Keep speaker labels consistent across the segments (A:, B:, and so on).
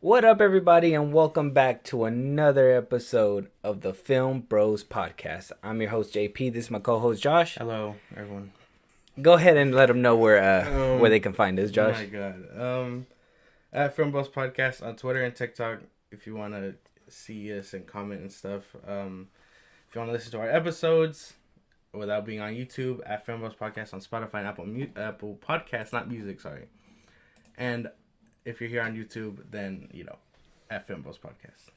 A: What up, everybody, and welcome back to another episode of the FilmBros podcast. I'm your host JP. This is my co-host Josh.
B: Hello, everyone.
A: Go ahead and let them know where they can find us, Josh.
B: Oh my god. At FilmBros podcast on Twitter and TikTok. If you want to see us and comment and stuff. If you want to listen to our episodes without being on YouTube, at FilmBros podcast on Spotify and Apple Podcasts, not music, sorry. And if you're here on YouTube, then at FilmBros podcast.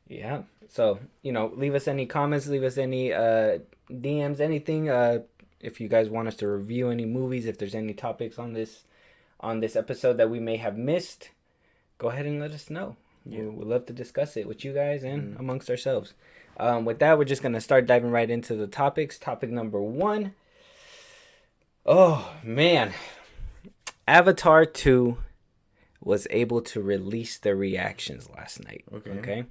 A: Yeah. So leave us any comments, leave us any DMs, anything. If you guys want us to review any movies, if there's any topics on this episode that we may have missed, go ahead and let us know. Yeah. We'd love to discuss it with you guys and amongst ourselves. With that, we're just gonna start diving right into the topics. Topic number 1. Oh man, Avatar 2 was able to release their reactions last night. Okay?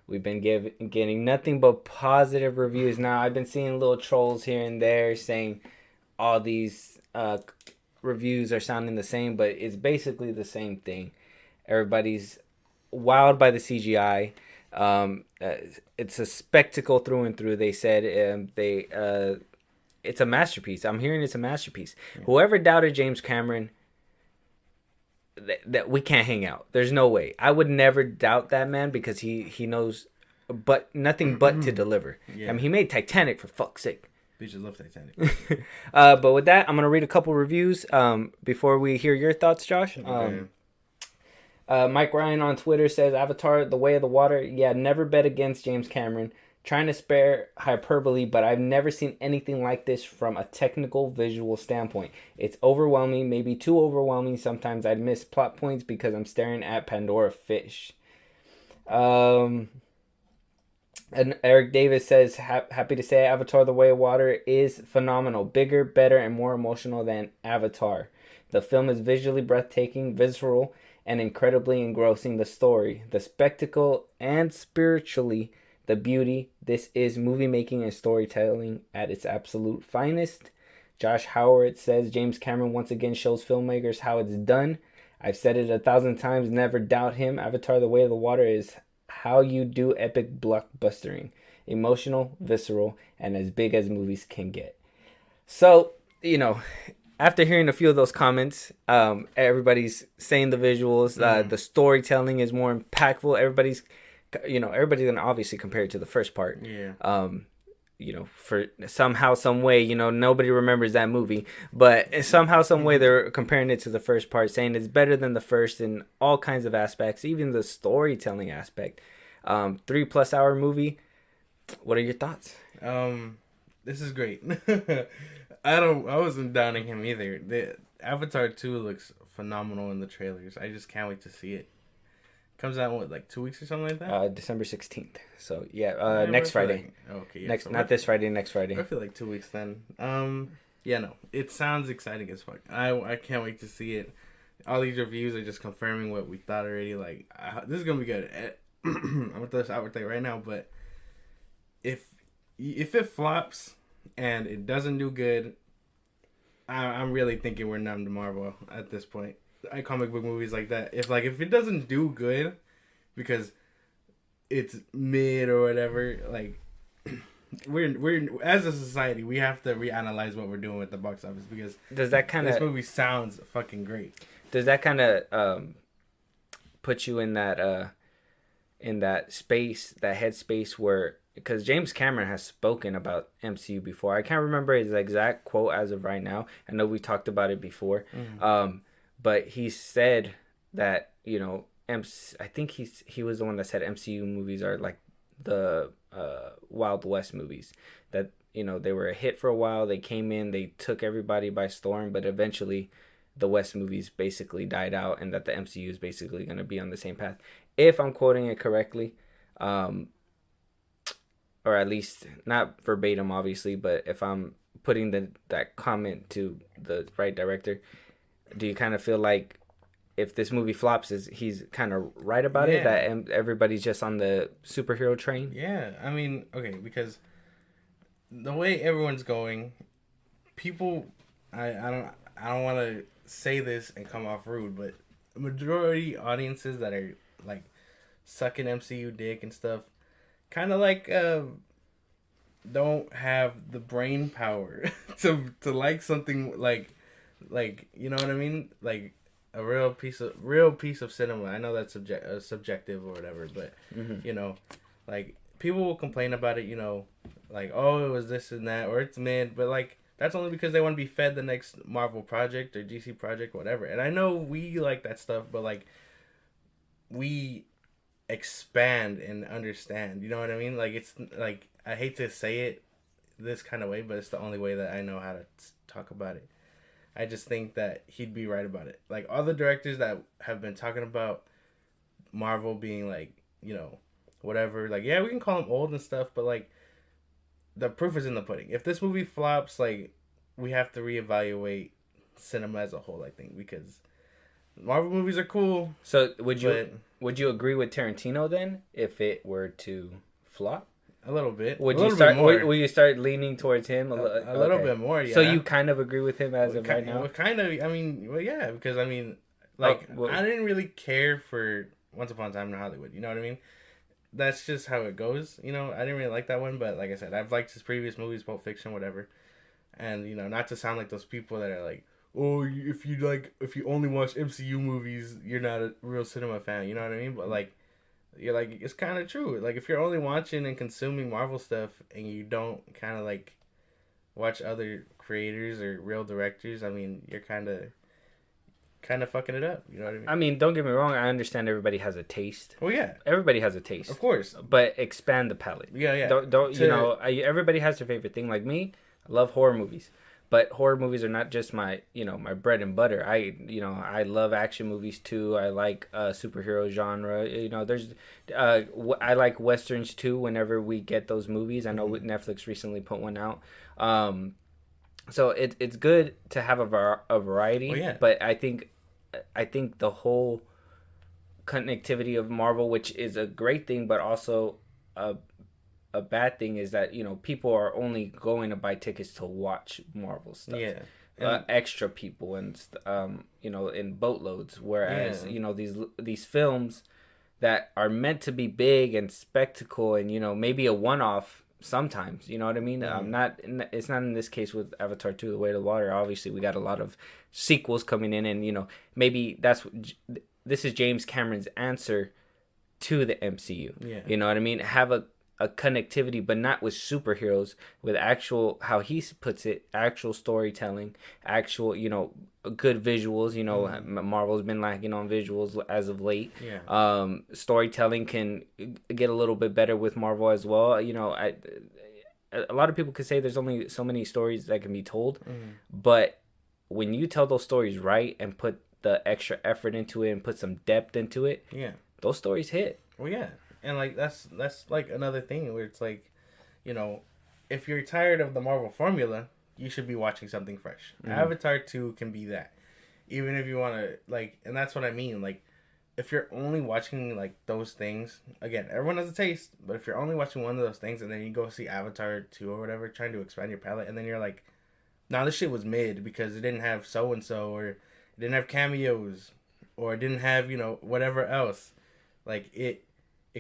A: We've been getting nothing but positive reviews. Now, I've been seeing little trolls here and there saying all these reviews are sounding the same, but it's basically the same thing. Everybody's wowed by the CGI. It's a spectacle through and through, they said. It's a masterpiece. I'm hearing it's a masterpiece. Yeah. Whoever doubted James Cameron, that we can't hang out. There's no way. I would never doubt that man because he knows but nothing but to deliver. Yeah. I mean, he made Titanic, for fuck's sake.
B: Bitches love Titanic.
A: But with that, I'm going to read a couple reviews before we hear your thoughts, Josh.
B: Okay.
A: Mike Ryan on Twitter says, Avatar, The Way of the Water. Yeah, never bet against James Cameron. Trying to spare hyperbole, but I've never seen anything like this from a technical visual standpoint. It's overwhelming, maybe too overwhelming. Sometimes I'd miss plot points because I'm staring at Pandora fish. And Eric Davis says, happy to say Avatar The Way of Water is phenomenal. Bigger, better, and more emotional than Avatar. The film is visually breathtaking, visceral, and incredibly engrossing. The story, the spectacle, and spiritually the beauty. This is movie making and storytelling at its absolute finest. Josh Howard says James Cameron once again shows filmmakers how it's done. I've said it 1,000 times, never doubt him. Avatar The Way of the Water is how you do epic blockbustering. Emotional, visceral, and as big as movies can get. So, after hearing a few of those comments, everybody's saying the visuals, the storytelling is more impactful. Everybody's gonna obviously compare it to the first part.
B: Yeah.
A: For somehow, some way, nobody remembers that movie, but somehow, some way, they're comparing it to the first part, saying it's better than the first in all kinds of aspects, even the storytelling aspect. 3+ hour movie. What are your thoughts?
B: This is great. I wasn't downing him either. The Avatar 2 looks phenomenal in the trailers. I just can't wait to see it. Comes out in 2 weeks or something like that?
A: December 16th. So yeah, next Friday.
B: Okay, yeah.
A: Next, not this Friday, next Friday.
B: I feel like 2 weeks then. Yeah, no. It sounds exciting as fuck. I can't wait to see it. All these reviews are just confirming what we thought already. This is gonna be good. I'm gonna throw this out there right now, but if it flops and it doesn't do good, I'm really thinking we're numb to Marvel at this point. Comic book movies like that. If it doesn't do good because it's mid or whatever, we're as a society we have to reanalyze what we're doing with the box office because this movie sounds fucking great.
A: Does that kind of put you in that space, that headspace where, because James Cameron has spoken about MCU before. I can't remember his exact quote as of right now. I know we talked about it before. But he said that, I think he was the one that said MCU movies are like the Wild West movies. That, they were a hit for a while. They came in, they took everybody by storm, but eventually the West movies basically died out and that the MCU is basically going to be on the same path. If I'm quoting it correctly, or at least not verbatim, obviously, but if I'm putting that comment to the right director, do you kind of feel like if this movie flops, he's kind of right about it, that everybody's just on the superhero train?
B: Yeah, I mean, okay, because the way everyone's going, people, I don't want to say this and come off rude, but majority audiences that are like sucking MCU dick and stuff, kind of like don't have the brain power to like something like you know what I mean, like a real piece of cinema. I know that's subjective or whatever, but you know, like people will complain about it, you know, like, oh, it was this and that, or it's mid, but like that's only because they want to be fed the next Marvel project or DC project, whatever. And I know we like that stuff, but like we expand and understand, you know what I mean? Like it's like, I hate to say it this kind of way, but it's the only way that I know how to talk about it. I just think that he'd be right about it. Like all the directors that have been talking about Marvel being like, you know, whatever, like, yeah, we can call them old and stuff, but like the proof is in the pudding. If this movie flops, like, we have to reevaluate cinema as a whole, I think, because Marvel movies are cool.
A: So would you agree with Tarantino then if it were to flop?
B: A little bit.
A: Would you start leaning towards him
B: a little bit more? Yeah.
A: So you kind of agree with him as of right now?
B: Well, kind of. I mean, well, yeah, because I mean, like, I didn't really care for Once Upon a Time in Hollywood. You know what I mean? That's just how it goes. You know, I didn't really like that one, but like I said, I've liked his previous movies, Pulp Fiction, whatever. And you know, not to sound like those people that are like, oh, if you only watch MCU movies, you're not a real cinema fan. You know what I mean? But like, you're like, it's kind of true. Like, if you're only watching and consuming Marvel stuff and you don't kind of like watch other creators or real directors, I mean, you're kind of fucking it up. You know what I mean?
A: I mean, don't get me wrong. I understand everybody has a taste.
B: Well, yeah,
A: everybody has a taste,
B: of course.
A: But expand the palette.
B: Yeah, yeah.
A: Don't you know? Everybody has their favorite thing. Like me, I love horror movies. But horror movies are not just my bread and butter. I love action movies too. I like superhero genre. You know, there's I like westerns too. Whenever we get those movies, I know Netflix recently put one out. So it's good to have a variety.
B: Oh, yeah.
A: But I think the whole connectivity of Marvel, which is a great thing, but also a bad thing, is that, you know, people are only going to buy tickets to watch Marvel stuff.
B: Yeah.
A: Extra people and you know, in boatloads. Whereas you know, these films that are meant to be big and spectacle and, you know, maybe a one-off sometimes. You know what I mean? It's not in this case with Avatar 2: The Way of the Water. Obviously, we got a lot of sequels coming in, and you know, maybe this is James Cameron's answer to the MCU.
B: Yeah.
A: You know what I mean? Have a connectivity, but not with superheroes, with actual, how he puts it, actual storytelling, actual, you know, good visuals. You know, Marvel's been lacking on visuals as of late.
B: Yeah.
A: Storytelling can get a little bit better with Marvel as well. You know, a lot of people could say there's only so many stories that can be told, but when you tell those stories right and put the extra effort into it and put some depth into it,
B: yeah,
A: those stories hit.
B: Well, yeah. And like that's like another thing where it's like, you know, if you're tired of the Marvel formula, you should be watching something fresh. Avatar 2 can be that. Even if you want to, like, and that's what I mean, like, if you're only watching like those things, again, everyone has a taste, but if you're only watching one of those things and then you go see Avatar 2 or whatever, trying to expand your palette, and then you're like, nah, this shit was mid because it didn't have so and so, or it didn't have cameos, or it didn't have, you know, whatever else, like it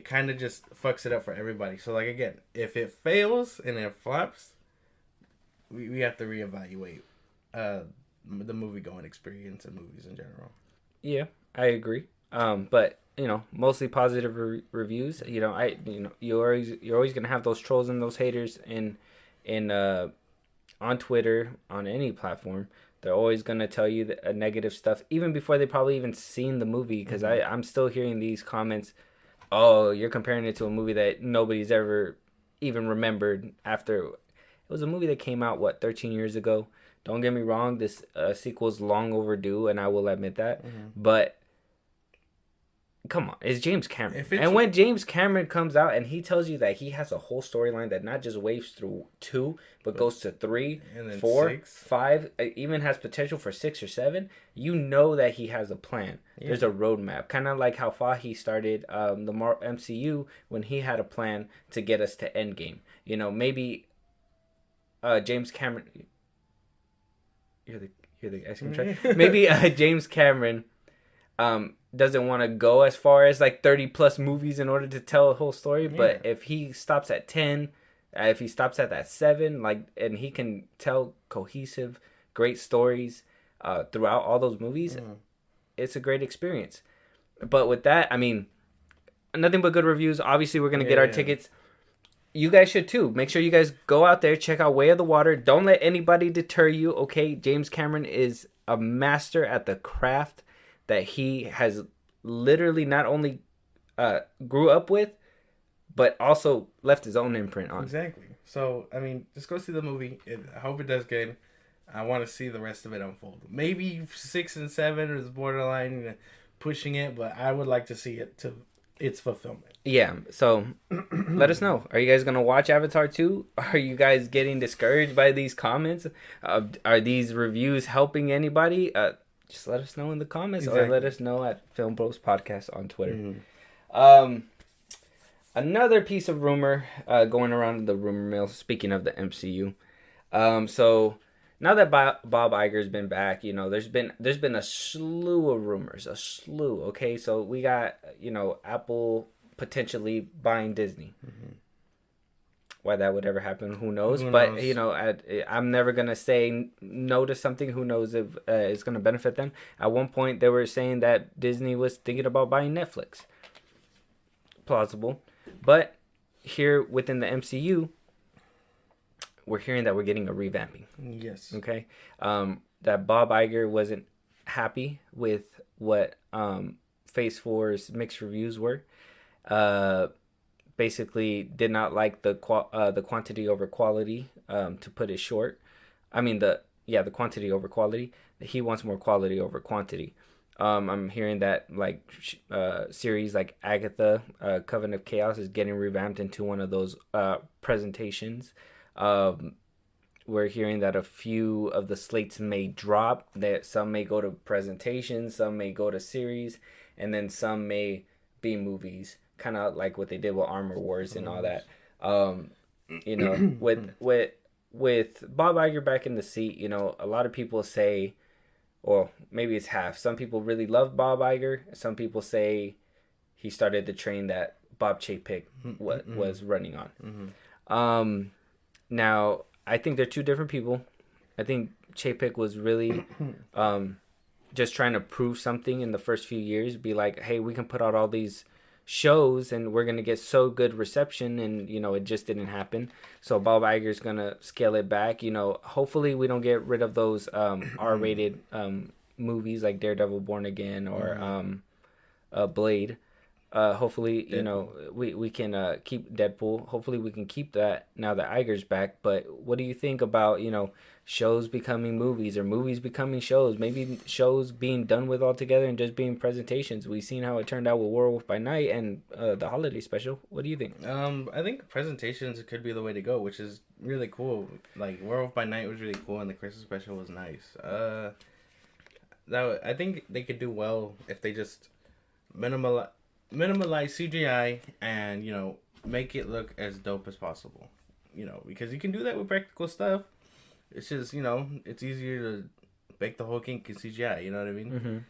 B: kind of just fucks it up for everybody. So, like, again, if it fails and it flops, we have to reevaluate the movie-going experience and movies in general. Yeah,
A: I agree. But, you know, mostly positive reviews. You know, you're always gonna have those trolls and those haters on Twitter, on any platform. They're always gonna tell you negative stuff, even before they probably even seen the movie. Because I'm still hearing these comments. Oh, you're comparing it to a movie that nobody's ever even remembered after. It was a movie that came out, 13 years ago. Don't get me wrong, this sequel's long overdue, and I will admit that. But come on, it's James Cameron. And when James Cameron comes out and he tells you that he has a whole storyline that not just waves through 2, but goes to 3, 4, 6. 5, even has potential for 6 or 7, you know that he has a plan. Yeah. There's a roadmap. Kind of like how Fahy started the MCU when he had a plan to get us to Endgame. You know, maybe James Cameron... You're the ice cream truck. Maybe James Cameron doesn't want to go as far as like 30 plus movies in order to tell a whole story.
B: Yeah.
A: But if he stops at 10, if he stops at that 7, like, and he can tell cohesive, great stories throughout all those movies, it's a great experience. But with that, I mean, nothing but good reviews. Obviously, we're going to get our tickets. You guys should too. Make sure you guys go out there, check out Way of the Water. Don't let anybody deter you, okay? James Cameron is a master at the craft that he has literally not only grew up with, but also left his own imprint on.
B: Exactly. So, I mean, just go see the movie. I hope it does good. I want to see the rest of it unfold. Maybe 6 and 7 is borderline pushing it, but I would like to see it to its fulfillment.
A: Yeah, so let us know. Are you guys going to watch Avatar 2? Are you guys getting discouraged by these comments? Are these reviews helping anybody? Just let us know in the comments or let us know at FilmBros Podcast on Twitter. Another piece of rumor going around the rumor mill, speaking of the MCU. So now that Bob Iger's been back, you know, there's been a slew of rumors, okay? So we got, you know, Apple potentially buying Disney. Why that would ever happen, who knows? But you know, I'm never gonna say no to something. Who knows if it's gonna benefit them? At one point, they were saying that Disney was thinking about buying Netflix. Plausible, but here within the MCU, we're hearing that we're getting a revamping.
B: Yes.
A: Okay. That Bob Iger wasn't happy with what Phase 4's mixed reviews were. Basically did not like the quantity over quality, to put it short. I mean the quantity over quality. He wants more quality over quantity. I'm hearing that like series like Agatha, Coven of Chaos is getting revamped into one of those presentations. We're hearing that a few of the slates may drop. That some may go to presentations, some may go to series, and then some may be movies. Kind of like what they did with Armor Wars and all that. You know, with Bob Iger back in the seat, you know, a lot of people say, or maybe it's half. Some people really love Bob Iger. Some people say he started the train that Bob Chapek was running on. Now, I think they're two different people. I think Chapek was really just trying to prove something in the first few years. Be like, hey, we can put out all these shows and we're going to get so good reception, and you know it just didn't happen. So Bob Iger's going to scale it back. You know, hopefully we don't get rid of those R-rated movies like Daredevil Born Again or Blade. Hopefully Deadpool. You know we can keep Deadpool. Hopefully we can keep that now that Iger's back. But what do you think about, you know, shows becoming movies or movies becoming shows? Maybe shows being done with altogether and just being presentations. We've seen how it turned out with Werewolf by Night and the holiday special. What do you think?
B: I think presentations could be the way to go, which is really cool. Like Werewolf by Night was really cool and the Christmas special was nice. I think they could do well if they just minimalize CGI and, you know, make it look as dope as possible. You know, because you can do that with practical stuff. It's just, you know, it's easier to bake the whole cake in CGI, you know what I mean?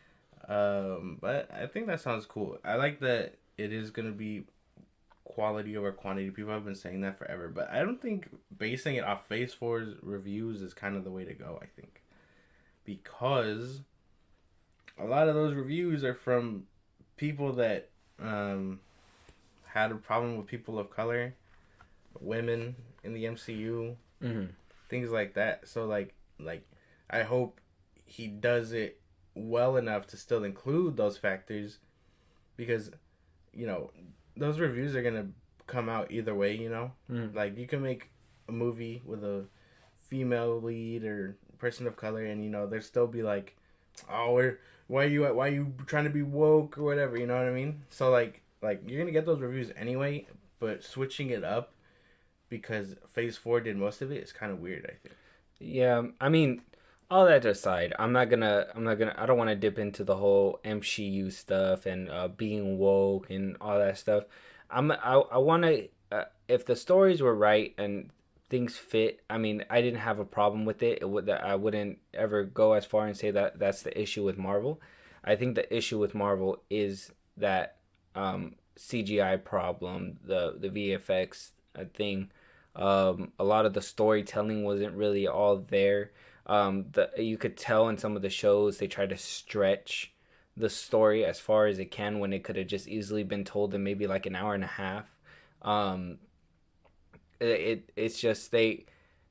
B: But I think that sounds cool. I like that it is going to be quality over quantity. People have been saying that forever, but I don't think basing it off Phase 4's reviews is kind of the way to go, I think. Because a lot of those reviews are from people that had a problem with people of color, women in the MCU, things like that. So like I hope he does it well enough to still include those factors, because, you know, those reviews are gonna come out either way. You know, like you can make a movie with a female lead or person of color, and you know there'll still be like, oh, why are you trying to be woke or whatever, you know what I mean? So like you're gonna get those reviews anyway, but switching it up because Phase 4 did most of it is kind of weird, I think.
A: Yeah, I mean, all that aside, I don't want to dip into the whole MCU stuff and being woke and all that stuff. I want to, if the stories were right and things fit, I mean, I didn't have a problem with it. I wouldn't ever go as far and say that that's the issue with Marvel. I think the issue with Marvel is that CGI problem, the VFX thing. A lot of the storytelling wasn't really all there. You could tell in some of the shows they tried to stretch the story as far as it can when it could have just easily been told in maybe like an hour and a half. Um, it's just they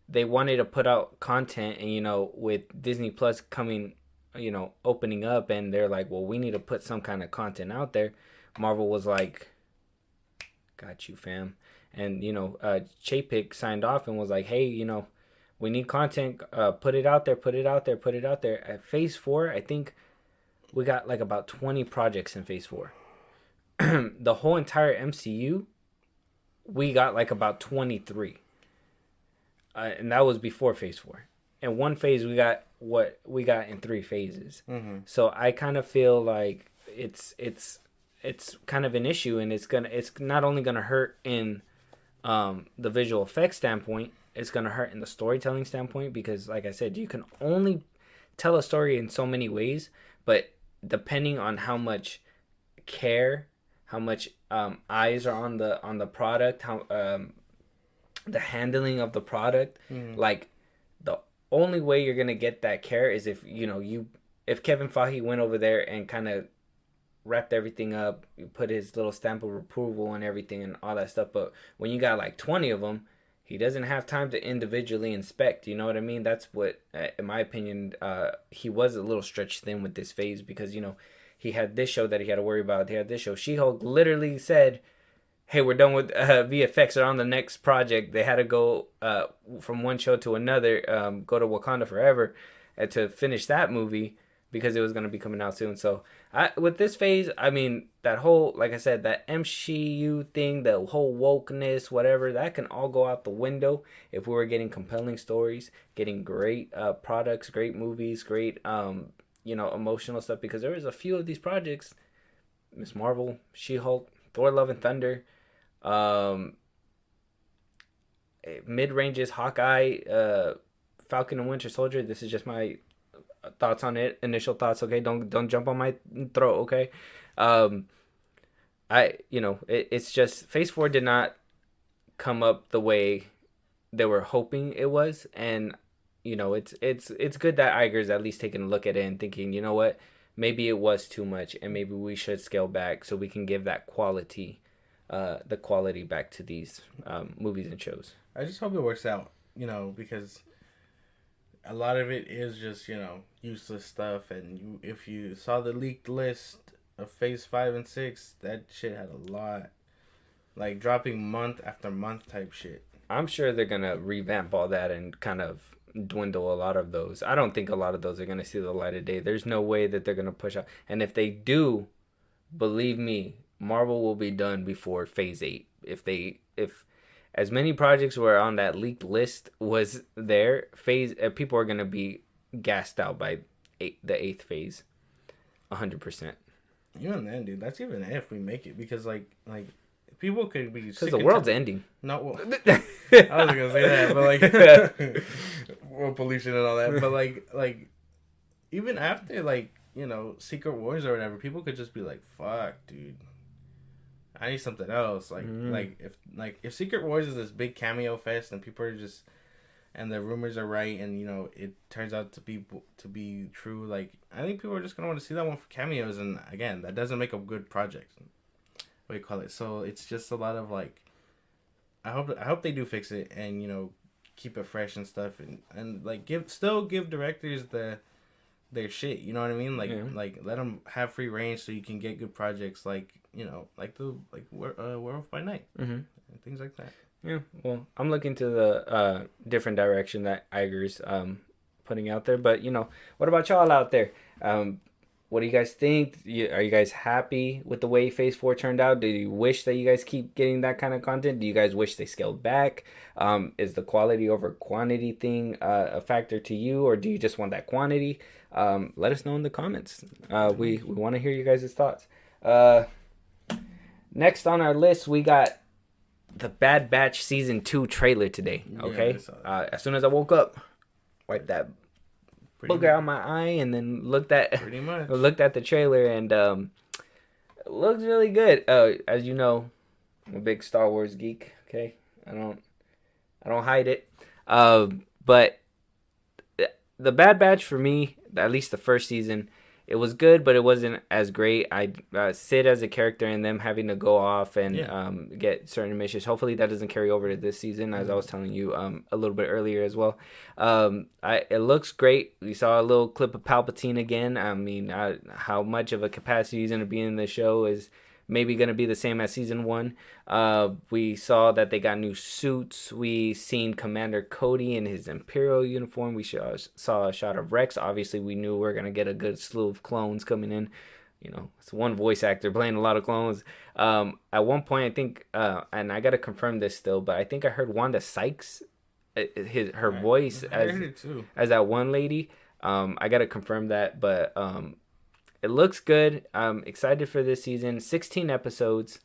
A: wanted to put out content, and with Disney Plus coming, opening up, and they're like, well, we need to put some kind of content out there. Marvel was like, got you, fam. And Chapek signed off and was like, hey, we need content, put it out there, put it out there, put it out there. At phase 4, I think we got like about 20 projects in phase 4. The whole entire MCU, we got like about 23. And that was before phase 4. In one phase, we got what we got in 3 phases. Mm-hmm. So I kind of feel like it's kind of an issue, and it's not only gonna hurt in the visual effects standpoint, it's gonna hurt in the storytelling standpoint, because like I said, you can only tell a story in so many ways, but depending on how much care, how much eyes are on the product, how the handling of the product, like the only way you're gonna get that care is if if Kevin Feige went over there and kind of wrapped everything up, put his little stamp of approval and everything and all that stuff. But when you got like 20 of them, he doesn't have time to individually inspect. You know what I mean? That's what, in my opinion, he was a little stretched thin with this phase, because he had this show that he had to worry about. He had this show. She-Hulk literally said, hey, we're done with VFX. They're on the next project. They had to go from one show to another, go to Wakanda Forever to finish that movie, because it was going to be coming out soon. So with this phase, I mean, that whole, like I said, that MCU thing, the whole wokeness, whatever, that can all go out the window if we were getting compelling stories, getting great products, great movies, great, emotional stuff. Because there was a few of these projects, Miss Marvel, She-Hulk, Thor Love and Thunder, mid-ranges, Hawkeye, Falcon and Winter Soldier. This is just my thoughts on it, initial thoughts. Okay, don't jump on my throat. Okay, it's just phase 4 did not come up the way they were hoping it was, and it's good that Iger's at least taking a look at it and thinking, you know what, maybe it was too much, and maybe we should scale back so we can give that quality, the quality back to these movies and shows.
B: I just hope it works out, because a lot of it is just, useless stuff. And if you saw the leaked list of phase 5 and 6, that shit had a lot. Like, dropping month after month type shit.
A: I'm sure they're going to revamp all that and kind of dwindle a lot of those. I don't think a lot of those are going to see the light of day. There's no way that they're going to push out. And if they do, believe me, Marvel will be done before phase 8. If as many projects were on that leaked list was there, people are going to be gassed out by the 8th phase. 100%.
B: Even then, dude, that's even if we make it, because like people could be,
A: because the world's ending.
B: No, well, I was gonna say that, but like world pollution and all that. But like even after Secret Wars or whatever, people could just be like, "Fuck, dude, I need something else." If Secret Wars is this big cameo fest and people are just, and the rumors are right, and it turns out to be true, like, I think people are just gonna want to see that one for cameos, and again, that doesn't make a good project. What do you call it? So it's just a lot of like, I hope they do fix it and keep it fresh and stuff, and like give directors their shit. You know what I mean? Like let them have free range so you can get good projects like Werewolf by Night, and things like that.
A: Yeah, well, I'm looking to the different direction that Iger's putting out there. But, what about y'all out there? What do you guys think? Are you guys happy with the way Phase 4 turned out? Do you wish that you guys keep getting that kind of content? Do you guys wish they scaled back? Is the quality over quantity thing a factor to you, or do you just want that quantity? Let us know in the comments. We want to hear you guys' thoughts. Next on our list, we got the Bad Batch Season 2 trailer today, okay?
B: Yeah,
A: as soon as I woke up, wipe that
B: Pretty
A: booger out my eye, and then
B: pretty much.
A: looked at the trailer, and it looks really good. As you know, I'm a big Star Wars geek. Okay, I don't hide it. But the Bad Batch for me, at least the first season, it was good, but it wasn't as great. I Sid as a character and them having to go off and
B: Yeah.
A: get certain missions. Hopefully that doesn't carry over to this season, as I was telling you a little bit earlier as well. It looks great. We saw a little clip of Palpatine again. I mean, how much of a capacity he's going to be in the show is maybe going to be the same as season one. We saw that they got new suits. We seen Commander Cody in his Imperial uniform. We saw a shot of Rex. Obviously, we knew we were going to get a good slew of clones coming in. You know, it's one voice actor playing a lot of clones. At one point, I think, and I got to confirm this still, but I think I heard Wanda Sykes, her voice
B: I heard it too.
A: as that one lady. I got to confirm that, but it looks good. I'm excited for this season. 16 episodes.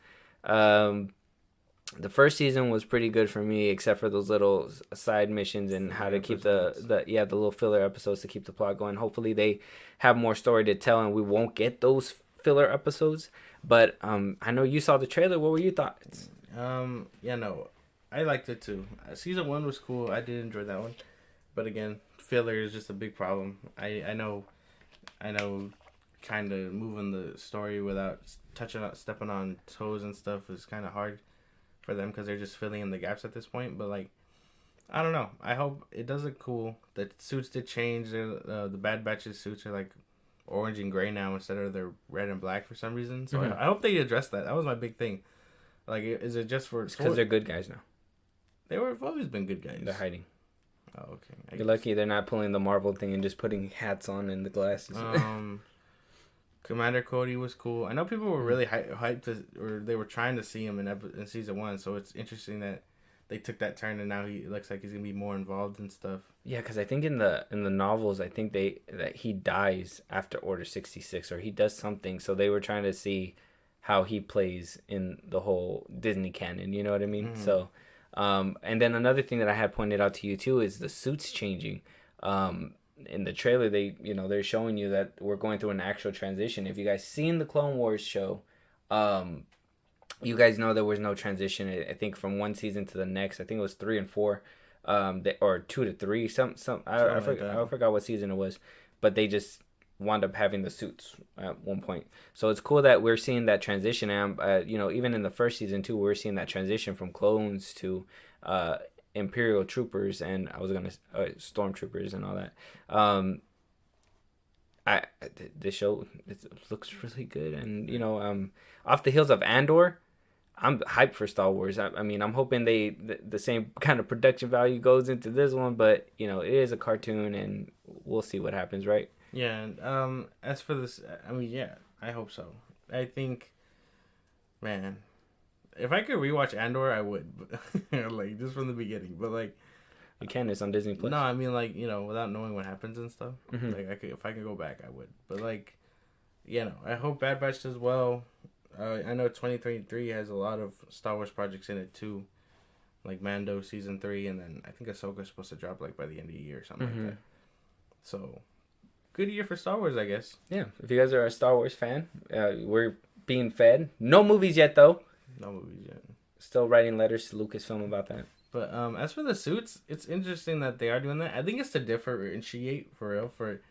A: The first season was pretty good for me, except for those little side missions and how to keep the little filler episodes to keep the plot going. Hopefully they have more story to tell and we won't get those filler episodes. But I know you saw the trailer. What were your thoughts?
B: Yeah, no, I liked it too. Season 1 was cool. I did enjoy that one, but again, filler is just a big problem. I know, kind of moving the story without stepping on toes and stuff is kind of hard for them because they're just filling in the gaps at this point. But like, I don't know. I hope it does look cool. The suits did change. The Bad Batch's suits are like orange and gray now instead of their red and black for some reason. So I hope they address that. That was my big thing. Like, is it just for?
A: Because they're good guys now.
B: They've always been good guys.
A: They're hiding.
B: Oh, okay.
A: You're lucky they're not pulling the Marvel thing and just putting hats on and the glasses.
B: Commander Cody was cool. I know people were really hyped or they were trying to see him in season 1. So it's interesting that they took that turn and now it looks like he's gonna be more involved and stuff.
A: Yeah, because I think in the novels, I think that he dies after Order 66 or he does something. So they were trying to see how he plays in the whole Disney canon. You know what I mean? Mm-hmm. So, and then another thing that I had pointed out to you too is the suits changing. In the trailer, they're showing you that we're going through an actual transition. If you guys seen the Clone Wars show, you guys know there was no transition. I think from one season to the next. I think it was 3 and 4, or 2 to 3. I forgot what season it was, but they just wound up having the suits at one point. So it's cool that we're seeing that transition. And even in the first season too, we're seeing that transition from clones to Imperial troopers and stormtroopers and all that. This show looks really good, and off the heels of Andor, I'm hyped for Star Wars. I mean, I'm hoping the same kind of production value goes into this one, but it is a cartoon, and we'll see what happens, right?
B: Yeah. And as for this, I mean, yeah, I hope so. I think, man, if I could rewatch Andor, I would, like just from the beginning. But like,
A: you can. It's on Disney Plus.
B: No, I mean like without knowing what happens and stuff. Mm-hmm. Like if I could go back, I would. But like, I hope Bad Batch does well. I know 2023 has a lot of Star Wars projects in it too, like Mando season 3, and then I think Ahsoka's supposed to drop like by the end of the year or something like that. So, good year for Star Wars, I guess.
A: Yeah, if you guys are a Star Wars fan, we're being fed. No movies yet though.
B: No movies yet.
A: Still writing letters to Lucasfilm about that.
B: But as for the suits, it's interesting that they are doing that. I think it's to differentiate for real for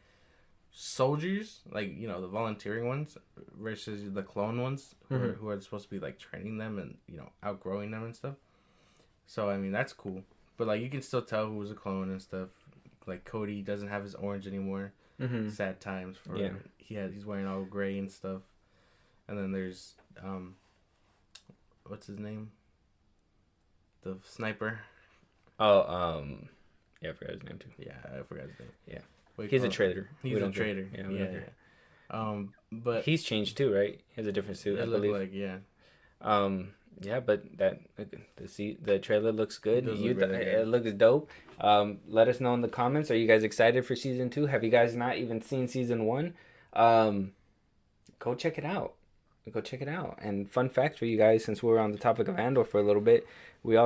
B: soldiers, like the volunteering ones versus the clone ones who are supposed to be like training them and outgrowing them and stuff. So I mean that's cool. But like you can still tell who was a clone and stuff. Like Cody doesn't have his orange anymore. Mm-hmm. Sad times for he's wearing all gray and stuff. And then there's what's his name? The sniper.
A: Oh, yeah, I forgot his name too.
B: Yeah, I forgot his name.
A: Yeah, he's a traitor.
B: He's a traitor. Yeah. But
A: he's changed too, right? He has a different suit. I believe.
B: Like yeah.
A: Yeah, but the trailer looks good.
B: It
A: looks dope. Let us know in the comments. Are you guys excited for season 2? Have you guys not even seen season 1? Go check it out. And fun fact for you guys, since we're on the topic of Andor for a little bit, I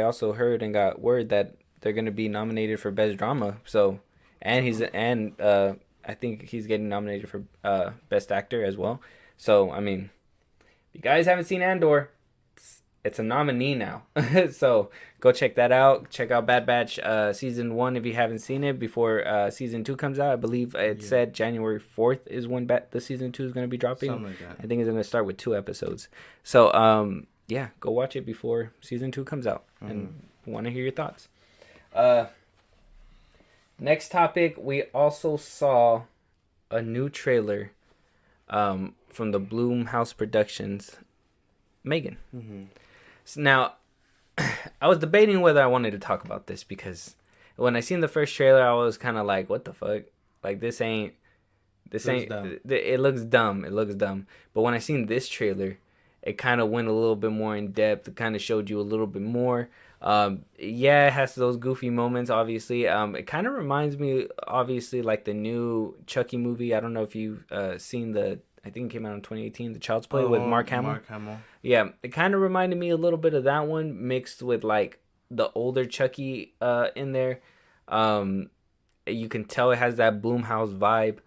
A: also heard and got word that they're going to be nominated for Best Drama. So and I think he's getting nominated for best actor as well. So I mean, if you guys haven't seen Andor, it's a nominee now. So go check that out. Check out Bad Batch season 1 if you haven't seen it before season 2 comes out. I believe it said January 4th is when the season 2 is going to be dropping.
B: Something like that.
A: I think it's going to start with 2 episodes. So yeah, go watch it before season 2 comes out, and want to hear your thoughts. Next topic, we also saw a new trailer from the Blumhouse Productions, Megan. So now, I was debating whether I wanted to talk about this because when I seen the first trailer, I was kind of like, "What the fuck? Like this ain't." It looks dumb. It looks dumb. But when I seen this trailer, it kind of went a little bit more in depth. It kind of showed you a little bit more. Yeah, it has those goofy moments, obviously. It kind of reminds me, obviously, like the new Chucky movie. I don't know if you've seen I think it came out in 2018, The Child's Play with Mark Hamill. Yeah, it kind of reminded me a little bit of that one, mixed with like the older Chucky in there. You can tell it has that Blumhouse vibe.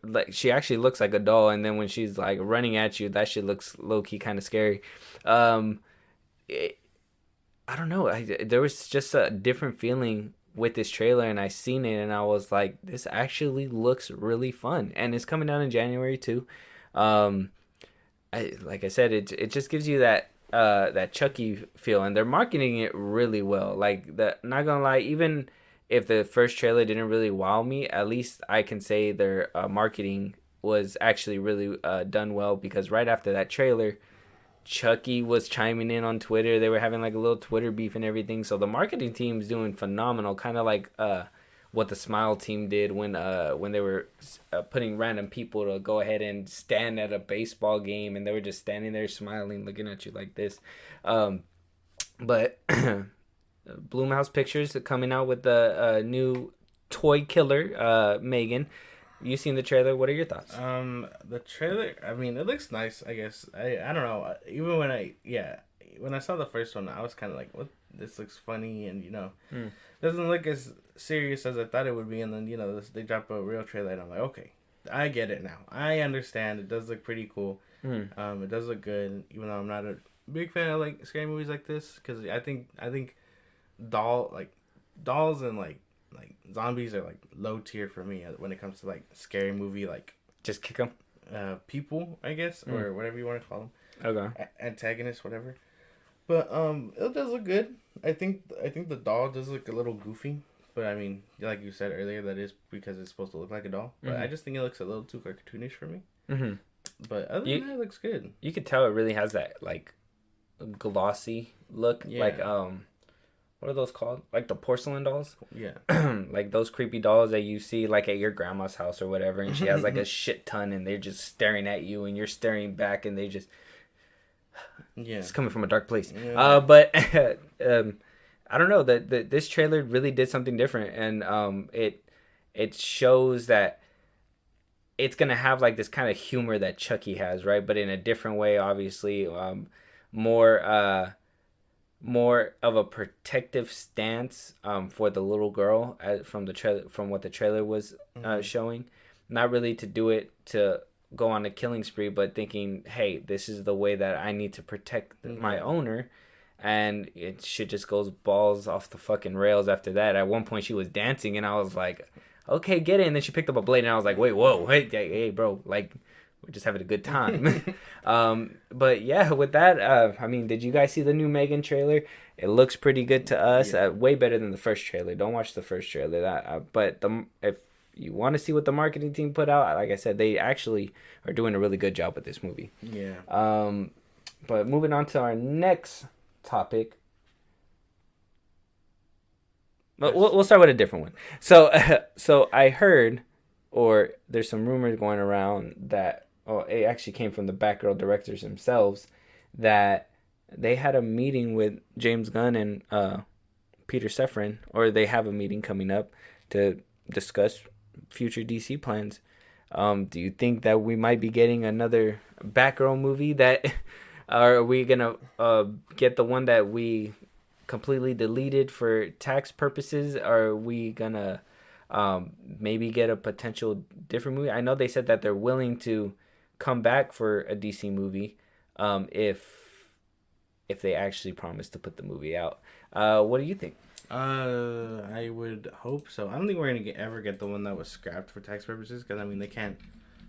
A: Like she actually looks like a doll, and then when she's like running at you, that shit looks low key kind of scary. I don't know. There was just a different feeling with this trailer, and I seen it, and I was like, this actually looks really fun, and it's coming out in January too. Like I said, it just gives you that Chucky feel, and they're marketing it really well. Like not gonna lie, even if the first trailer didn't really wow me, at least I can say their marketing was actually really done well, because right after that trailer, Chucky was chiming in on Twitter. They were having like a little Twitter beef and everything. So the marketing team is doing phenomenal, kind of like what the Smile team did when they were putting random people to go ahead and stand at a baseball game, and they were just standing there smiling, looking at you like this. But Blumhouse Pictures coming out with the new toy killer, Megan. You seen the trailer? What are your thoughts?
B: The trailer, I mean, it looks nice, I guess. I don't know. Even when I saw the first one, I was kind of like, what? This looks funny, and doesn't look as serious as I thought it would be. And then they drop a real trailer, and I'm like, okay, I get it now. I understand. It does look pretty cool. It does look good, even though I'm not a big fan of like scary movies like this, because I think dolls and like zombies are like low tier for me when it comes to like scary movie, like
A: just kick them.
B: People, I guess, or whatever you want to call them.
A: Okay.
B: Antagonists, whatever. But it does look good. I think the doll does look a little goofy, but I mean, like you said earlier, that is because it's supposed to look like a doll. But I just think it looks a little too cartoonish for me. But other than that, it looks good.
A: You could tell it really has that like glossy look, like what are those called? Like the porcelain dolls?
B: Yeah.
A: Like those creepy dolls that you see like at your grandma's house or whatever, and she has like a shit ton, and they're just staring at you, and you're staring back, and they just... Yeah. It's coming from a dark place. Yeah. But I don't know. This trailer really did something different, and it shows that it's going to have like this kind of humor that Chucky has, right? But in a different way, obviously. More of a protective stance for the little girl from what the trailer was showing. Not really to do it to go on a killing spree, but thinking, hey, this is the way that I need to protect my owner. And it shit just goes balls off the fucking rails after that. At one point she was dancing, and I was like, okay, get it. And then she picked up a blade, and I was like, wait, whoa, hey bro, like, we're just having a good time. But yeah, with that, I mean, did you guys see the new Megan trailer? It looks pretty good to us. Way better than the first trailer. Don't watch the first trailer. But if you want to see what the marketing team put out, like I said, they actually are doing a really good job with this movie.
B: Yeah.
A: But moving on to our next topic. But we'll start with a different one. So I heard, or there's some rumors going around that, it actually came from the Batgirl directors themselves, that they had a meeting with James Gunn and Peter Safran, or they have a meeting coming up to discuss future DC plans. Do you think that we might be getting another Batgirl movie? That are we gonna get the one that we completely deleted for tax purposes? Are we gonna maybe get a potential different movie? I know they said that they're willing to come back for a DC movie, if they actually promise to put the movie out. What do you think?
B: I would hope so. I don't think we're gonna ever get the one that was scrapped for tax purposes, because I mean they can't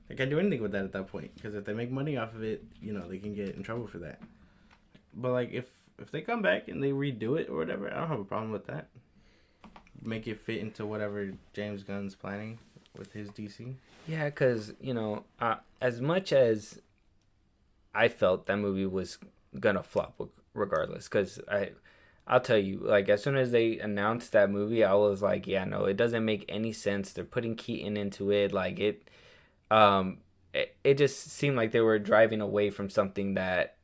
B: do anything with that at that point. Because if they make money off of it, they can get in trouble for that. But like if they come back and they redo it or whatever, I don't have a problem with that. Make it fit into whatever James Gunn's planning with his DC.
A: Yeah, because as much as I felt that movie was gonna flop regardless, because I'll tell you, like, as soon as they announced that movie, I was like, yeah, no, it doesn't make any sense. They're putting Keaton into it. Like, it just seemed like they were driving away from something that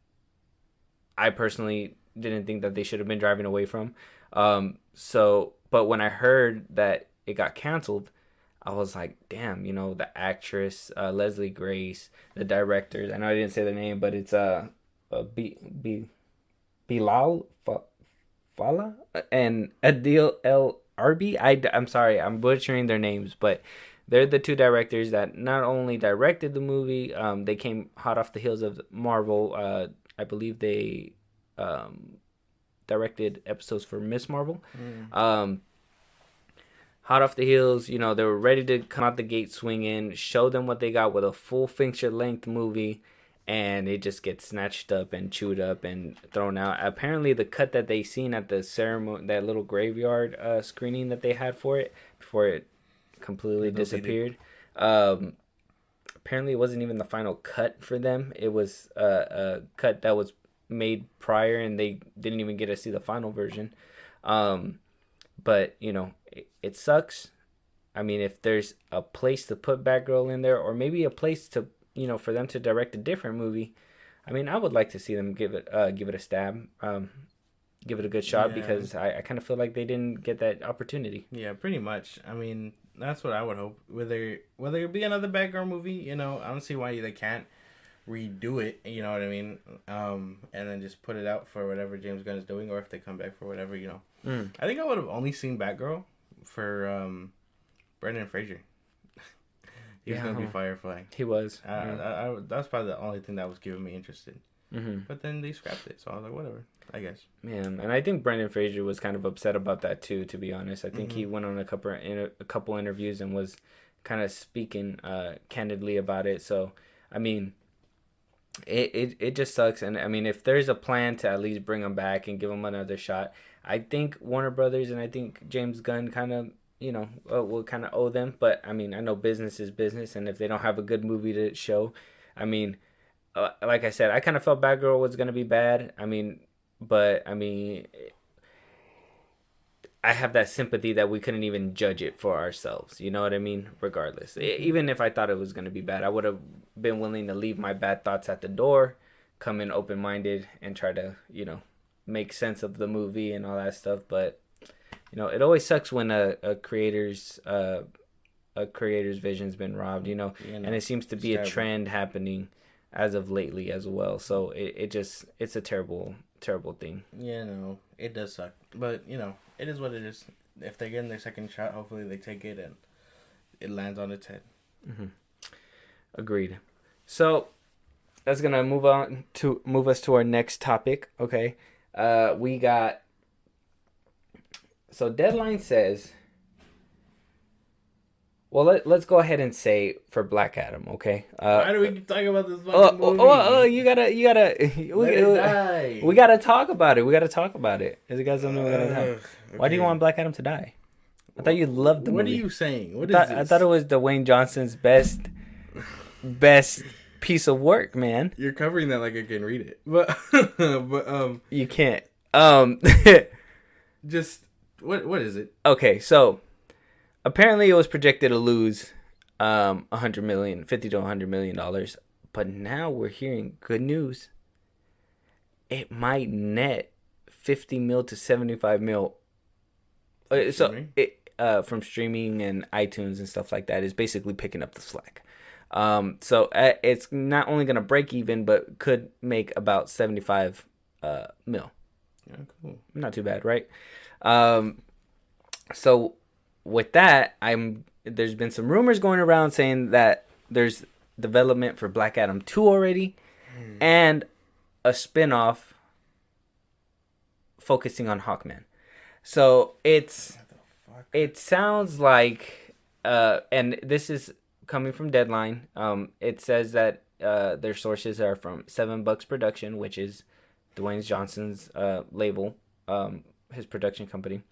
A: I personally didn't think that they should have been driving away from. But when I heard that it got canceled, I was like, damn, the actress, Leslie Grace, the directors, I know I didn't say their name, but it's Bilal Fala and Adil El Arbi. I'm sorry, I'm butchering their names, but they're the two directors that not only directed the movie, they came hot off the heels of Marvel. I believe they directed episodes for Miss Marvel. Hot off the heels, they were ready to come out the gate swinging, show them what they got with a full feature-length movie, and it just gets snatched up and chewed up and thrown out. Apparently, the cut that they seen at the ceremony, that little graveyard screening that they had for it, before it completely disappeared, apparently it wasn't even the final cut for them. It was a cut that was made prior, and they didn't even get to see the final version. But it sucks. I mean, if there's a place to put Batgirl in there, or maybe a place to for them to direct a different movie, I mean, I would like to see them give it a stab, give it a good shot, because I kind of feel like they didn't get that opportunity.
B: Yeah, pretty much. I mean, that's what I would hope. Whether it be another Batgirl movie, I don't see why they can't redo it. You know what I mean? And then just put it out for whatever James Gunn is doing, or if they come back for whatever, I think I would have only seen Batgirl for Brendan Fraser. He was gonna be Firefly.
A: He was.
B: That's probably the only thing that was giving me interested.
A: Mm-hmm.
B: But then they scrapped it, so I was like, whatever, I guess.
A: Man, and I think Brendan Fraser was kind of upset about that too. To be honest, I think he went on a couple interviews and was kind of speaking candidly about it. So, I mean, it just sucks. And I mean, if there's a plan to at least bring him back and give him another shot, I think Warner Brothers and I think James Gunn kind of will kind of owe them. But I mean, I know business is business, and if they don't have a good movie to show, I mean, like I said, I kind of felt Batgirl was gonna be bad. I mean, but I mean, I have that sympathy that we couldn't even judge it for ourselves. You know what I mean? Regardless, even if I thought it was gonna be bad, I would have been willing to leave my bad thoughts at the door, come in open-minded, and try to make sense of the movie and all that stuff. But it always sucks when a creator's vision's been robbed, and it seems to be a trend happening as of lately as well. So it's a terrible thing.
B: Yeah, no, it does suck, but it is what it is. If they're getting their second shot, hopefully they take it and it lands on its head.
A: Mm-hmm. Agreed. So that's gonna move us to our next topic. Okay, we got. So Deadline says, well, let's go ahead and say for Black Adam, okay?
B: Why do we keep talking about this fucking movie?
A: You gotta, we gotta talk about it. Is it got something we gotta talk? Okay. Why do you want Black Adam to die? I thought you loved the movie.
B: What are you saying?
A: I thought it was Dwayne Johnson's best piece of work, man.
B: You're covering that like I can read it, but
A: you can't.
B: Just. What is it?
A: Okay, so apparently it was projected to lose $50 to $100 million, but now we're hearing good news. It might net 50 mil to 75 mil. From streaming and iTunes and stuff like that, is basically picking up the slack. So it's not only gonna break even, but could make about 75 mil.
B: Yeah, cool.
A: Not too bad, right? Um, so with that, there's been some rumors going around saying that there's development for Black Adam 2 already and a spin-off focusing on Hawkman. So
B: What the fuck?
A: it sounds like and this is coming from Deadline. It says that their sources are from Seven Bucks Production, which is Dwayne Johnson's label, his production company.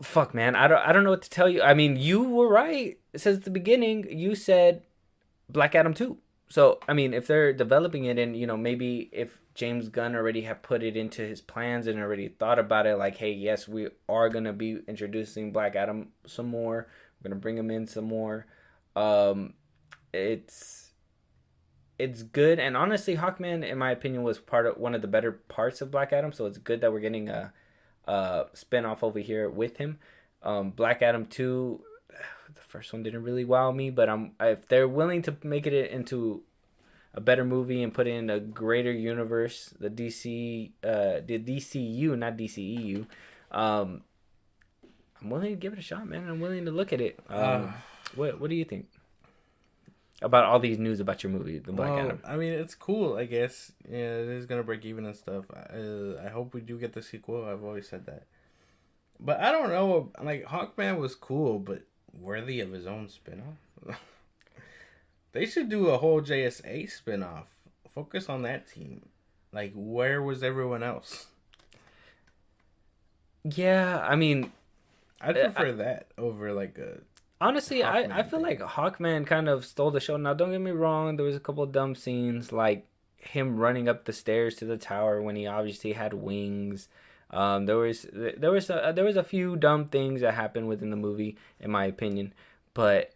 A: Fuck, man, I don't know what to tell you. I mean, you were right. It says at the beginning you said Black Adam 2. So, I mean, if they're developing it and, maybe if James Gunn already had put it into his plans and already thought about it, like, hey, yes, we are going to be introducing Black Adam some more. We're going to bring him in some more. Um, it's good. And honestly, Hawkman, in my opinion, was one of the better parts of Black Adam. So it's good that we're getting a spin-off over here with him. Black Adam 2, the first one didn't really wow me, but if they're willing to make it into a better movie and put it in a greater universe, the DCU, not DCEU, I'm willing to give it a shot, man. I'm willing to look at it. What do you think about all these news about your movie, The Black Adam?
B: I mean, it's cool, I guess. Yeah, it is gonna break even and stuff. I hope we do get the sequel. I've always said that. But I don't know. Like, Hawkman was cool, but worthy of his own spinoff. They should do a whole JSA spinoff. Focus on that team. Like, where was everyone else?
A: Yeah, I mean,
B: I prefer that over like a.
A: Honestly, I feel
B: thing.
A: like Hawkman kind of stole the show. Now, don't get me wrong. There was a couple of dumb scenes, like him running up the stairs to the tower when he obviously had wings. There was a few dumb things that happened within the movie, in my opinion, but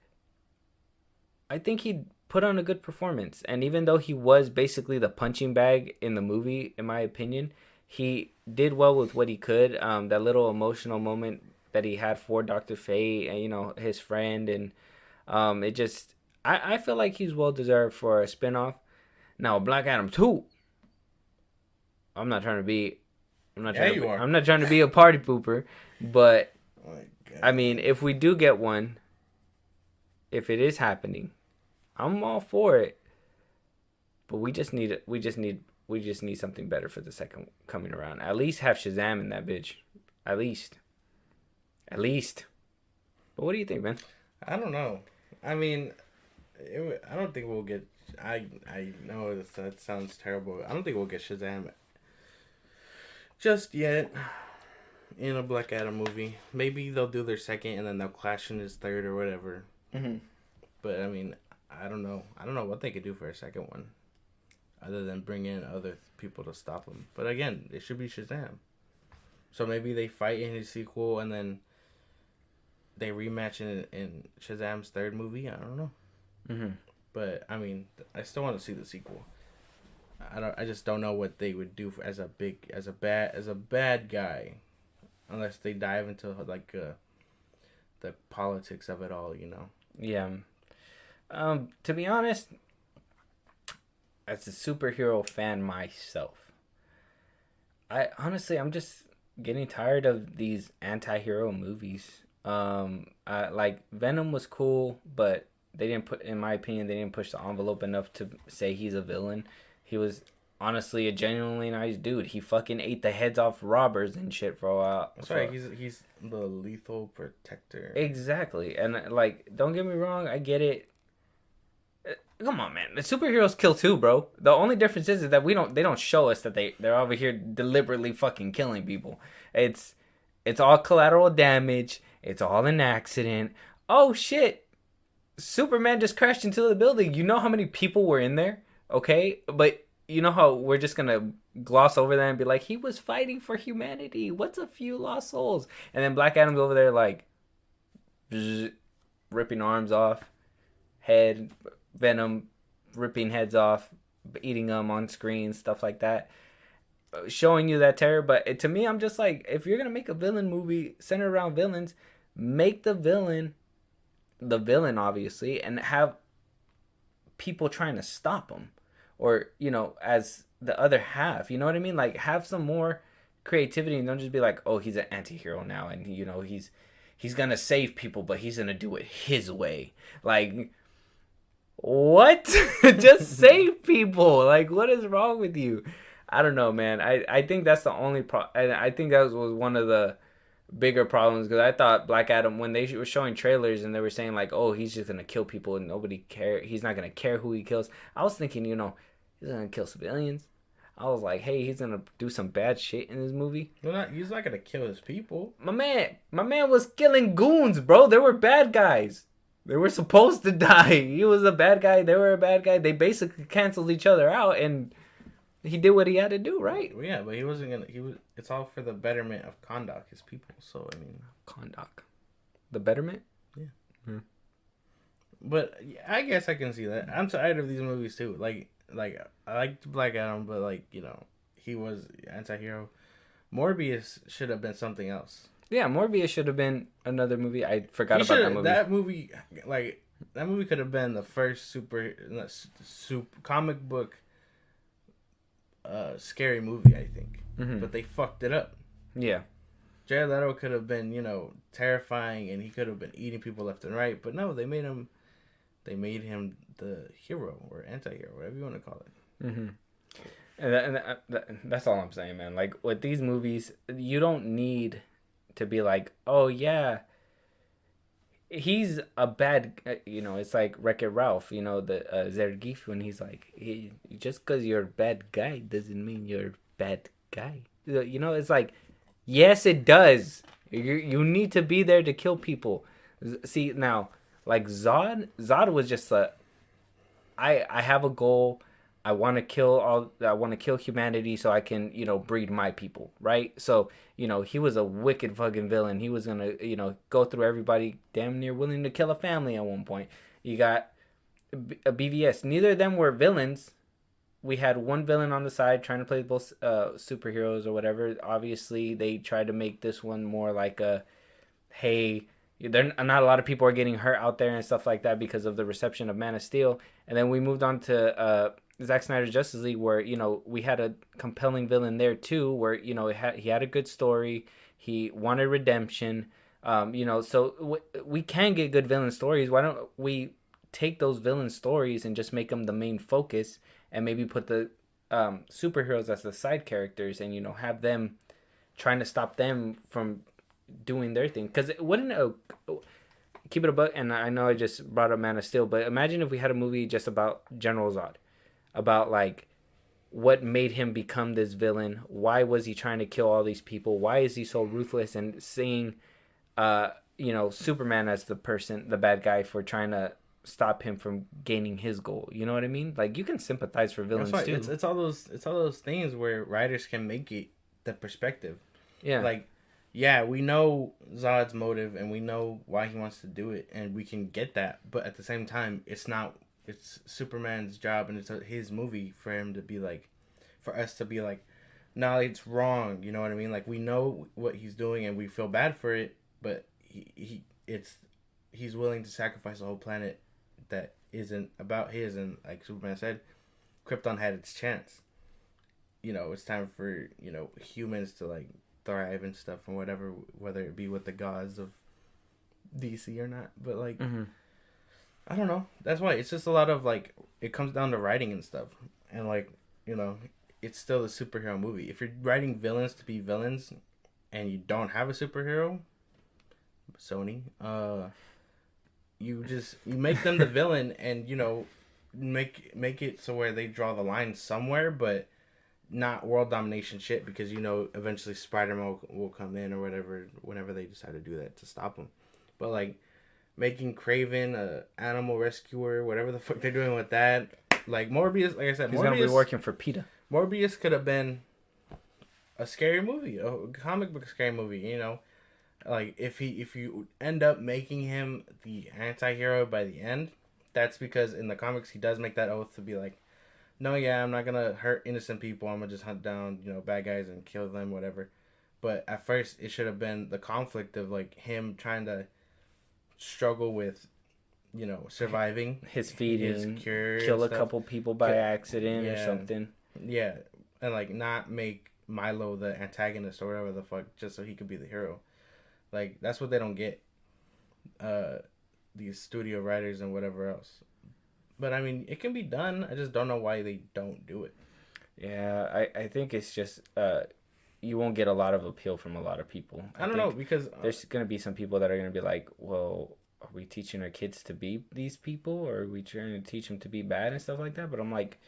A: I think he put on a good performance. And even though he was basically the punching bag in the movie, in my opinion, he did well with what he could. That little emotional moment that he had for Dr. Fate and his friend, and it just I feel like he's well deserved for a spinoff. Now Black Adam 2. I'm not trying to be I'm not trying to be a party pooper, but
B: Oh my God.
A: I mean, if we do get one, if it is happening, I'm all for it. But we just need something better for the second coming around. At least have Shazam in that bitch. At least. But what do you think, man?
B: I don't know. I mean, I don't think we'll get. I know that sounds terrible. I don't think we'll get Shazam just yet in a Black Adam movie. Maybe they'll do their second and then they'll clash in his third or whatever.
A: Mm-hmm.
B: But I mean, I don't know. I don't know what they could do for a second one, other than bring in other people to stop him. But again, it should be Shazam. So maybe they fight in his sequel and then they rematch in Shazam's third movie. I don't know.
A: Mm-hmm.
B: But I mean, I still want to see the sequel. I just don't know what they would do as a bad guy, unless they dive into like the politics of it all.
A: Yeah. To be honest, as a superhero fan myself, I'm just getting tired of these anti-hero movies. Like Venom was cool, but they didn't in my opinion, they didn't push the envelope enough to say he's a villain. He was honestly a genuinely nice dude. He fucking ate the heads off robbers and shit for a while.
B: That's right. He's the lethal protector.
A: Exactly. And like, don't get me wrong, I get it. Come on, man. The superheroes kill too, bro. The only difference is that they don't show us that they're over here deliberately fucking killing people. It's all collateral damage. It's all an accident. Oh shit. Superman just crashed into the building. You know how many people were in there? Okay? But you know how we're just gonna gloss over that and be like, he was fighting for humanity. What's a few lost souls? And then Black Adam's over there like ripping arms off, head, Venom ripping heads off, eating them on screen, stuff like that, showing you that terror. But to me, I'm just like, if you're gonna make a villain movie centered around villains, make the villain obviously, and have people trying to stop him, or as the other half. You know what I mean? Like, have some more creativity and don't just be like, oh, he's an anti-hero now, and he's gonna save people, but he's gonna do it his way. Like, what? Just save people. Like, what is wrong with you? I don't know, man. I think that's the only and I think that was one of the bigger problems because I thought Black Adam, when they were showing trailers and they were saying like, oh, he's just gonna kill people and nobody care. He's not gonna care who he kills. I was thinking, he's gonna kill civilians. I was like, hey, he's gonna do some bad shit in this movie.
B: He's not gonna kill his people.
A: My man was killing goons, bro. They were bad guys. They were supposed to die. He was a bad guy. They were a bad guy. They basically canceled each other out, and he did what he had to do, right?
B: Well, yeah, but he wasn't gonna. It's all for the betterment of Kondak, his people. So I mean,
A: Kondak, the betterment.
B: Yeah. Hmm. But I guess I can see that. I'm tired of these movies too. Like I liked Black Adam, but he was anti-hero. Morbius should have been something else.
A: Yeah, Morbius should have been another movie. I forgot about that movie.
B: That movie could have been the first comic book scary movie, I think. Mm-hmm. But they fucked it up.
A: Yeah.
B: Jared Leto could have been, terrifying, and he could have been eating people left and right. But no, they made him the hero or anti-hero, whatever you want to call it.
A: Mm-hmm. And that's all I'm saying, man. Like, with these movies, you don't need to be like, oh, yeah, he's a bad, it's like Wreck-It Ralph, the Zangief, when he's like, just because you're a bad guy doesn't mean you're a bad guy. It's like, yes, it does. You need to be there to kill people. See, now, like Zod was just I have a goal. I want to kill humanity so I can, breed my people, right? So, he was a wicked fucking villain. He was going to, go through everybody damn near willing to kill a family at one point. You got a BVS. Neither of them were villains. We had one villain on the side trying to play both superheroes or whatever. Obviously, they tried to make this one more like hey, not a lot of people are getting hurt out there and stuff like that because of the reception of Man of Steel. And then we moved on to Zack Snyder's Justice League, where we had a compelling villain there too, where he had a good story, he wanted redemption, so we can get good villain stories. Why don't we take those villain stories and just make them the main focus, and maybe put the superheroes as the side characters, and have them trying to stop them from doing their thing? Because it wouldn't keep it a buck. And I know I just brought up Man of Steel, but imagine if we had a movie just about General Zod, about like what made him become this villain. Why was he trying to kill all these people? Why is he so ruthless? And seeing Superman as the bad guy for trying to stop him from gaining his goal. You know what I mean? Like, you can sympathize for villains too.
B: It's all those things where writers can make it the perspective.
A: Yeah.
B: Like, yeah, we know Zod's motive and we know why he wants to do it, and we can get that. But at the same time, it's Superman's job, and it's his movie for him to be like, for us to be like, no, it's wrong. You know what I mean? Like, we know what he's doing and we feel bad for it, but he's willing to sacrifice the whole planet that isn't about his. And like Superman said, Krypton had its chance. It's time for humans to like thrive and stuff and whatever, whether it be with the gods of DC or not. But like, I don't know. That's why it's just a lot of like, it comes down to writing and stuff, and like, it's still a superhero movie. If you're writing villains to be villains and you don't have a superhero, Sony, you make them the villain, and make it so where they draw the line somewhere, but not world domination shit, because eventually Spider-Man will come in or whatever, whenever they decide to do that, to stop him. But like making Kraven a animal rescuer, whatever the fuck they're doing with that, like Morbius, like I said,
A: he's gonna be working for PETA.
B: Morbius could have been a scary movie, a comic book scary movie, Like, if you end up making him the anti-hero by the end, that's because in the comics he does make that oath to be like, no, yeah, I'm not gonna hurt innocent people, I'm gonna just hunt down, bad guys and kill them, whatever. But at first, it should have been the conflict of, like, him trying to struggle with, surviving.
A: His feeding,
B: his cure,
A: kill a couple people by accident or something.
B: Yeah, and like not make Milo the antagonist or whatever the fuck just so he could be the hero. Like that's what they don't get. Uh, these studio writers and whatever else. But I mean, it can be done. I just don't know why they don't do it.
A: Yeah, I think it's just you won't get a lot of appeal from a lot of people.
B: I don't know because
A: there's gonna be some people that are gonna be like, well, are we teaching our kids to be these people, or are we trying to teach them to be bad and stuff like that? But I'm like,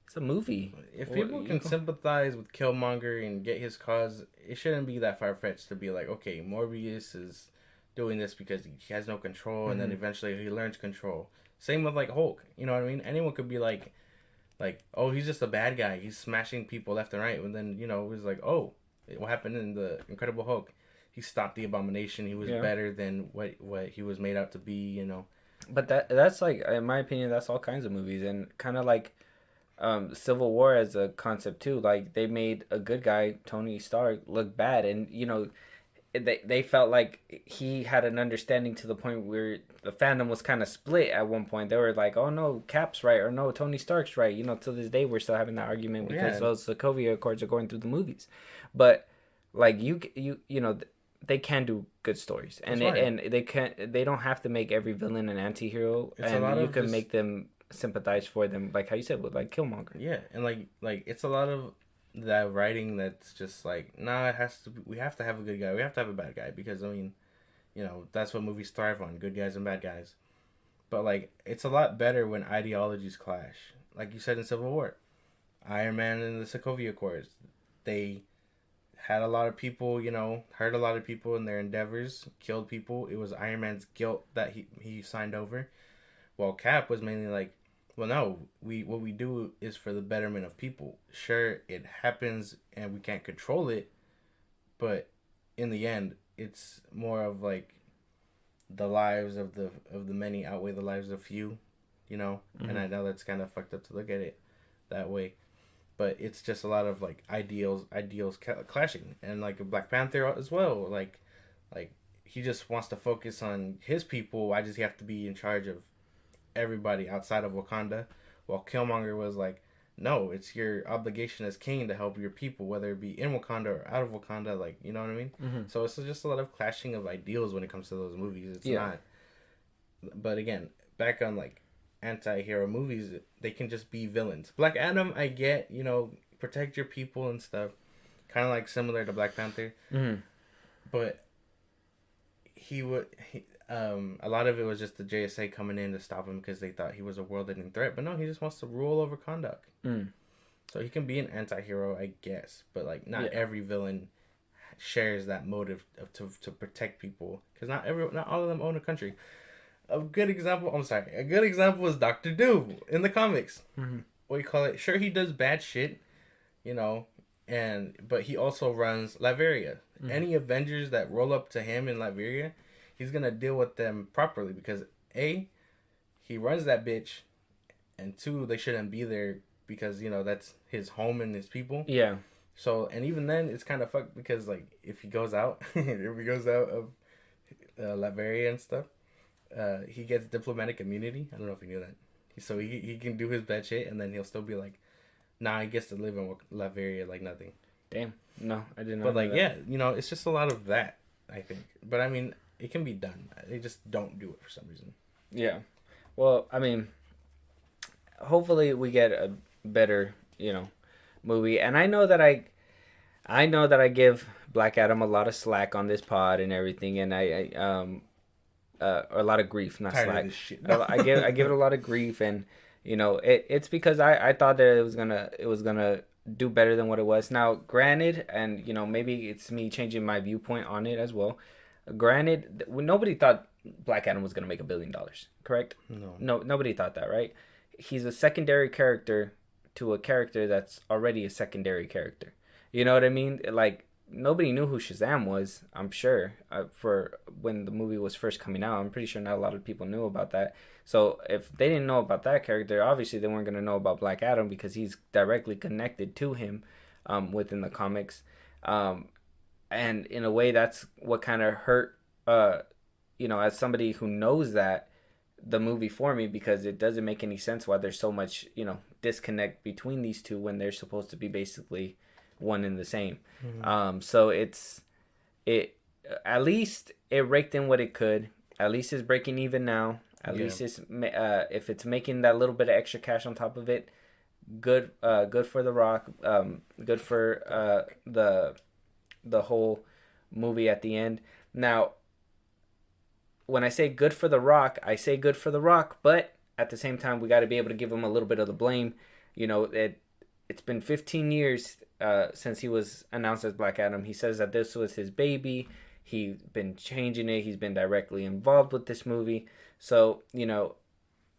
A: it's a movie.
B: if people can sympathize with Killmonger and get his cause, it shouldn't be that far fetched to be like, okay, Morbius is doing this because he has no control, and then eventually he learns control. Same with like Hulk. You know what I mean? Anyone could be like, oh, he's just a bad guy. He's smashing people left and right. And then it was like, oh, what happened in the Incredible Hulk? He stopped the Abomination. He was better than what he was made out to be.
A: But that's like, in my opinion, that's all kinds of movies, and kind of like Civil War as a concept too. Like they made a good guy, Tony Stark, look bad, and they felt like he had an understanding to the point where the fandom was kind of split at one point. They were like, oh no, Cap's right, or no, Tony Stark's right. To this day we're still having that argument because those Sokovia Accords are going through the movies. But like they can do good stories, and they don't have to make every villain an anti-hero, and you can make them sympathize for them, like how you said with like Killmonger.
B: Yeah, and like it's a lot of that writing that's just like, nah, it has to be, we have to have a good guy, we have to have a bad guy, because I mean, that's what movies thrive on, good guys and bad guys. But like, it's a lot better when ideologies clash. Like you said in Civil War, Iron Man and the Sokovia Accords, they had a lot of people, hurt a lot of people in their endeavors, killed people. It was Iron Man's guilt that he signed over. While Cap was mainly like, well, no, what we do is for the betterment of people. Sure, it happens and we can't control it, but in the end, it's more of like the lives of the many outweigh the lives of few, And I know that's kind of fucked up to look at it that way, but it's just a lot of like ideals clashing, and like a Black Panther as well. Like he just wants to focus on his people. Why does he have to be in charge of everybody outside of Wakanda? While Killmonger was like, no, it's your obligation as king to help your people, whether it be in Wakanda or out of Wakanda. Like, you know what I mean? So it's just a lot of clashing of ideals when it comes to those movies. It's not. But again, back on like anti-hero movies, they can just be villains. Black Adam, I get, protect your people and stuff, kind of like similar to Black Panther. But a lot of it was just the JSA coming in to stop him because they thought he was a world-ending threat. But no, he just wants to rule over Kahndaq. So he can be an anti-hero, I guess. But like, not every villain shares that motive to protect people, because not all of them own a country. A good example is Doctor Doom in the comics. What do you call it? Sure, he does bad shit, but he also runs Latveria. Any Avengers that roll up to him in Latveria, he's gonna deal with them properly, because A, he runs that bitch, and 2, they shouldn't be there because that's his home and his people. Yeah. So, and even then, it's kind of fucked, because like if he goes out of Latveria and stuff, he gets diplomatic immunity. I don't know if you knew that. So he can do his bad shit, and then he'll still be like, nah, he gets to live in Latveria like nothing. Damn. No, I didn't know. But like, yeah, it's just a lot of that, I think. But I mean, it can be done. They just don't do it for some reason. Yeah.
A: Well, I mean, hopefully we get a better, movie. And I know that I give Black Adam a lot of slack on this pod and everything, and I or a lot of grief, not slack. Of this shit. I give it a lot of grief, and it's because I thought that it was gonna do better than what it was. Now, granted, and maybe it's me changing my viewpoint on it as well. Granted, nobody thought Black Adam was gonna make $1 billion, correct? No, nobody thought that, right? He's a secondary character to a character that's already a secondary character. You know what I mean? Like, nobody knew who Shazam was, I'm sure, for when the movie was first coming out. I'm pretty sure not a lot of people knew about that. So if they didn't know about that character, obviously they weren't going to know about Black Adam, because he's directly connected to him within the comics. And in a way, that's what kind of hurt, as somebody who knows that, the movie for me, because it doesn't make any sense why there's so much, disconnect between these two when they're supposed to be basically one and the same. So it at least it raked in what it could. At least it's breaking even now. At least it's if it's making that little bit of extra cash on top of it, good for The Rock, good for the whole movie at the end. Now, when I say good for The Rock, I say good for The Rock, but at the same time, we got to be able to give him a little bit of the blame. It's been 15 years since he was announced as Black Adam. He says that this was his baby. He's been changing it. He's been directly involved with this movie. So,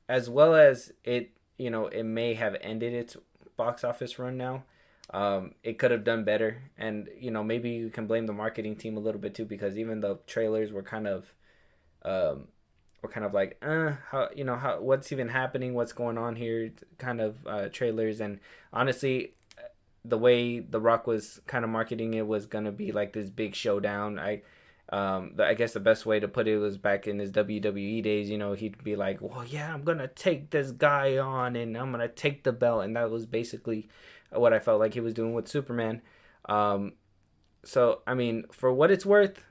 A: as well as it, it may have ended its box office run now. It could have done better. And, maybe you can blame the marketing team a little bit too, because even the trailers were kind of like, what's even happening? What's going on here? Kind of trailers. And honestly, the way The Rock was kind of marketing it was going to be like this big showdown. I guess the best way to put it was back in his WWE days. He'd be like, well, yeah, I'm going to take this guy on and I'm going to take the belt. And that was basically what I felt like he was doing with Superman. So, I mean, for what it's worth,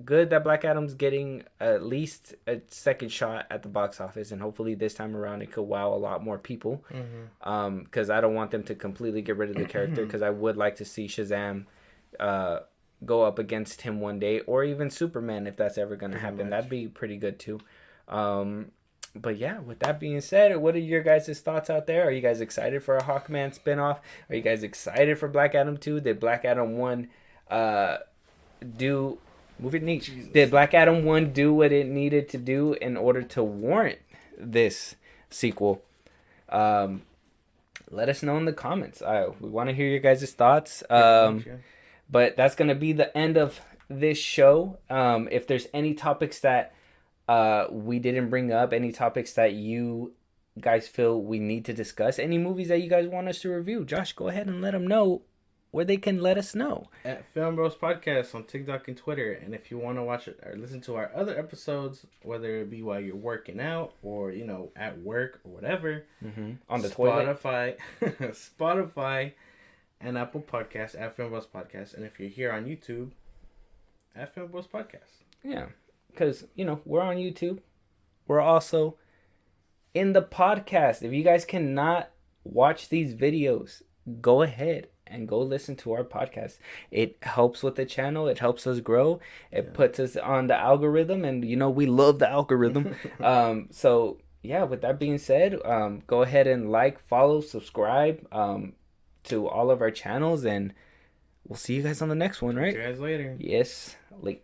A: good that Black Adam's getting at least a second shot at the box office, and hopefully this time around it could wow a lot more people. Because I don't want them to completely get rid of the character, because I would like to see Shazam go up against him one day, or even Superman if that's ever going to happen. That'd be pretty good too. But yeah, with that being said, what are your guys' thoughts out there? Are you guys excited for a Hawkman spinoff? Are you guys excited for Black Adam 2? Did Black Adam 1 do... Move it neat. Jesus. Did Black Adam 1 do what it needed to do in order to warrant this sequel? Let us know in the comments. We want to hear your guys' thoughts. But that's going to be the end of this show. If there's any topics that we didn't bring up, any topics that you guys feel we need to discuss, any movies that you guys want us to review, Josh, go ahead and let them know where they can let us know.
B: At FilmBros Podcast on TikTok and Twitter. And if you want to watch it or listen to our other episodes, whether it be while you're working out or, at work or whatever,
A: on the toilet.
B: Spotify and Apple Podcasts at FilmBros Podcast. And if you're here on YouTube, at FilmBros Podcast.
A: Yeah, because, we're on YouTube. We're also in the podcast. If you guys cannot watch these videos, go ahead and go listen to our podcast. It helps with the channel. It helps us grow. It puts us on the algorithm, and we love the algorithm. So yeah, with that being said, go ahead and like, follow, subscribe to all of our channels, and we'll see you guys on the next one, right?
B: See you guys later.
A: Yes, late.